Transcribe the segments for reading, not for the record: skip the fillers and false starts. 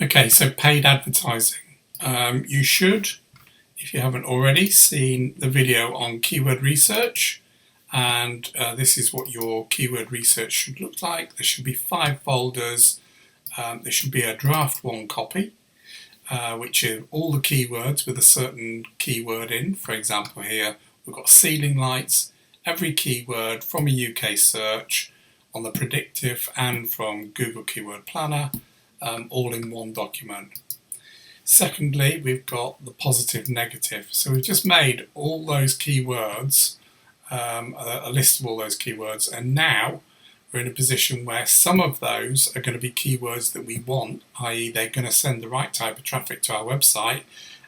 Okay, so paid advertising. You should, if you haven't already, seen the video on keyword research, and this is what your keyword research should look like. There should be 5 folders. There should be a draft 1 copy, which is all the keywords with a certain keyword in. For example, here we've got ceiling lights, every keyword from a UK search on the predictive and from Google Keyword Planner, all in one document. Secondly, we've got the positive negative. So we've just made all those keywords, a list of all those keywords, and now we're in a position where some of those are going to be keywords that we want, i.e. they're going to send the right type of traffic to our website,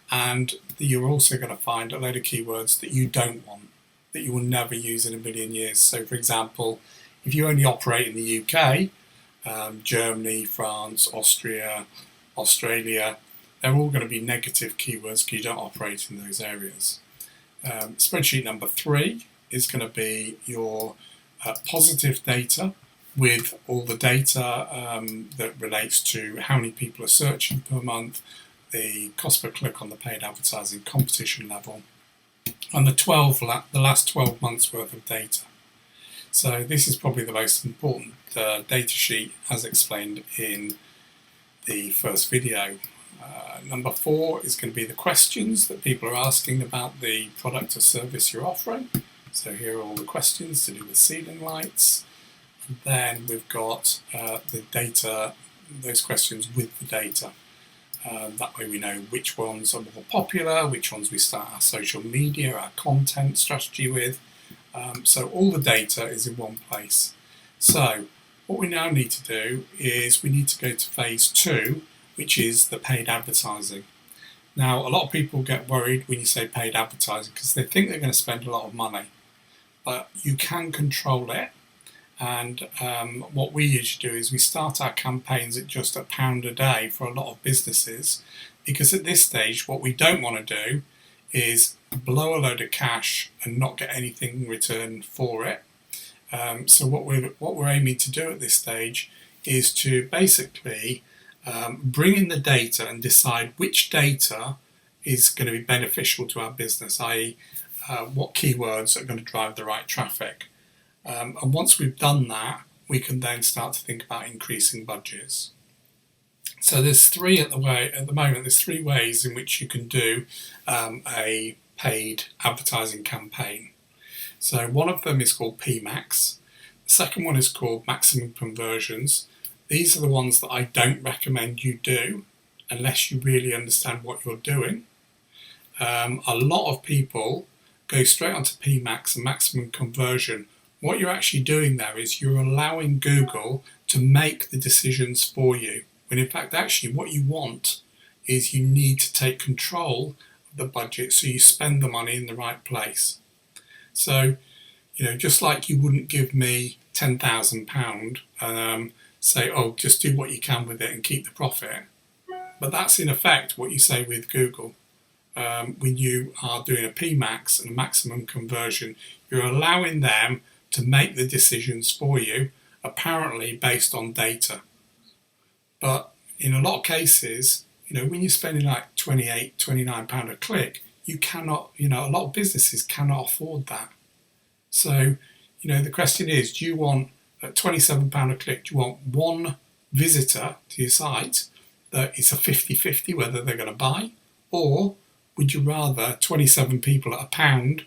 and you're also going to find a load of keywords that you don't want, that you will never use in a million years. So for example, if you only operate in the UK, Germany, France, Austria, Australia, they're all going to be negative keywords because you don't operate in those areas. Spreadsheet number 3 is going to be your positive data, with all the data that relates to how many people are searching per month, the cost per click on the paid advertising competition level, and the last 12 months worth of data. So this is probably the most important data sheet as explained in the first video. Number 4 is going to be the questions that people are asking about the product or service you're offering. So here are all the questions to do with ceiling lights. And then we've got the data, those questions with the data. That way we know which ones are more popular, which ones we start our social media, our content strategy with. So all the data is in one place. So what we now need to do is we need to go to phase 2, which is the paid advertising. Now, a lot of people get worried when you say paid advertising because they think they're going to spend a lot of money, but you can control it. And what we usually do is we start our campaigns at just £1 a day for a lot of businesses, because at this stage what we don't want to do is blow a load of cash and not get anything in return for it. So what we're aiming to do at this stage is to basically bring in the data and decide which data is going to be beneficial to our business, i.e. What keywords are going to drive the right traffic. And once we've done that, we can then start to think about increasing budgets. So there's 3 at the moment. There's 3 ways in which you can do a paid advertising campaign. So one of them is called PMAX. The second one is called maximum conversions. These are the ones that I don't recommend you do unless you really understand what you're doing. A lot of people go straight onto PMAX and maximum conversion. What you're actually doing there is you're allowing Google to make the decisions for you, when in fact actually what you want is you need to take control of the budget so you spend the money in the right place. So, just like you wouldn't give me £10,000, say, oh, just do what you can with it and keep the profit. But that's in effect what you say with Google. When you are doing a PMAX and a maximum conversion, you're allowing them to make the decisions for you, apparently based on data. But in a lot of cases, when you're spending like £28, £29 a click, you cannot, a lot of businesses cannot afford that. So, the question is, do you want at £27 a click, do you want one visitor to your site that it's a 50-50 whether they're going to buy, or would you rather 27 people at £1,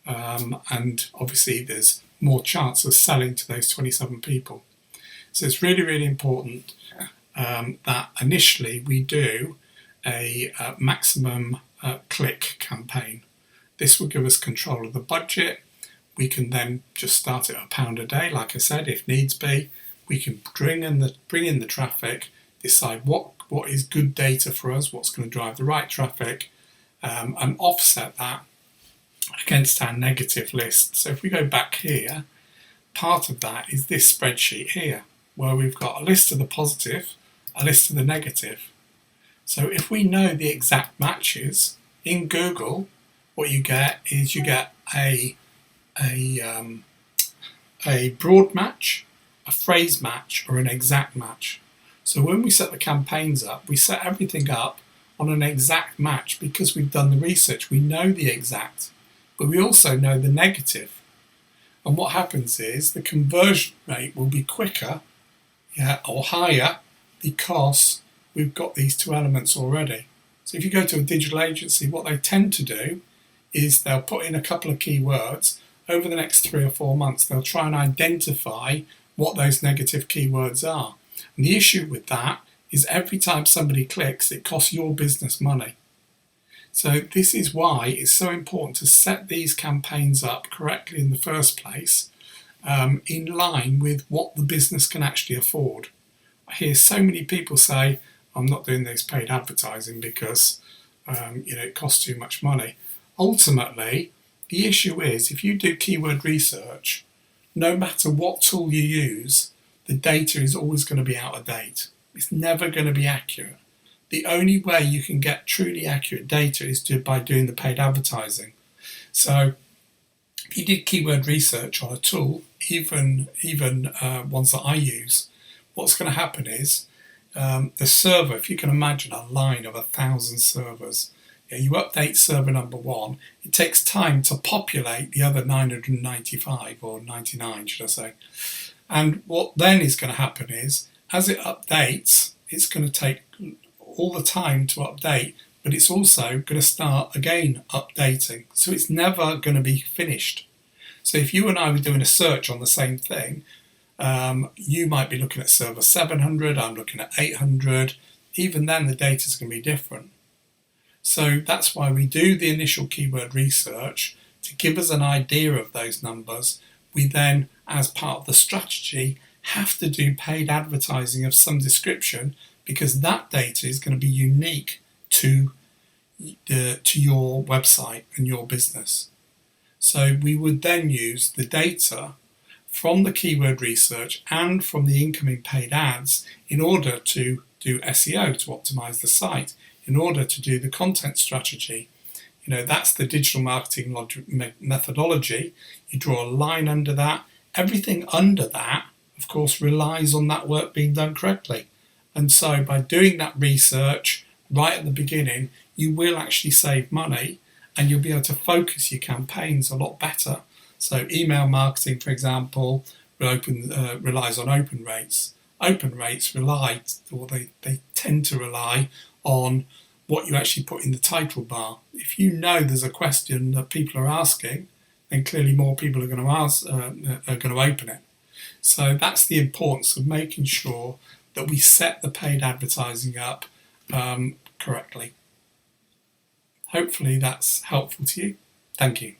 and obviously there's more chance of selling to those 27 people. So it's really, really important that initially we do a maximum click campaign. This will give us control of the budget. We can then just start it at £1 a day, like I said, if needs be. We can bring in the traffic, decide what is good data for us, what's going to drive the right traffic, and offset that against our negative list. So if we go back here, part of that is this spreadsheet here, where we've got a list of the positive, a list of the negative. So if we know the exact matches in Google, what you get is you get a broad match, a phrase match, or an exact match. So when we set the campaigns up, we set everything up on an exact match because we've done the research. We know the exact, but we also know the negative. And what happens is the conversion rate will be quicker, or higher, because we've got these two elements already. So if you go to a digital agency, what they tend to do is they'll put in a couple of keywords. Over the next 3 or 4 months, they'll try and identify what those negative keywords are. And the issue with that is every time somebody clicks, it costs your business money. So this is why it's so important to set these campaigns up correctly in the first place, in line with what the business can actually afford. I hear so many people say, I'm not doing this paid advertising because it costs too much money. Ultimately, the issue is if you do keyword research, no matter what tool you use, the data is always going to be out of date. It's never going to be accurate. The only way you can get truly accurate data is by doing the paid advertising. So if you did keyword research on a tool, even ones that I use, what's going to happen is the server, if you can imagine a line of 1,000 servers, you update server number 1, it takes time to populate the other 995 or 99, should I say. And what then is going to happen is, as it updates, it's going to take all the time to update, but it's also going to start again updating. So it's never going to be finished. So if you and I were doing a search on the same thing, you might be looking at server 700, I'm looking at 800. Even then, the data is going to be different. So that's why we do the initial keyword research to give us an idea of those numbers. We then, as part of the strategy, have to do paid advertising of some description because that data is going to be unique to your website and your business. So we would then use the data from the keyword research and from the incoming paid ads in order to do SEO, to optimize the site, in order to do the content strategy. That's the digital marketing methodology. You draw a line under that. Everything under that, of course, relies on that work being done correctly. And so by doing that research right at the beginning, you will actually save money and you'll be able to focus your campaigns a lot better. So email marketing, for example, relies on open rates. Open rates they tend to rely on what you actually put in the title bar. If you know there's a question that people are asking, then clearly more people are going to open it. So that's the importance of making sure that we set the paid advertising up correctly. Hopefully that's helpful to you. Thank you.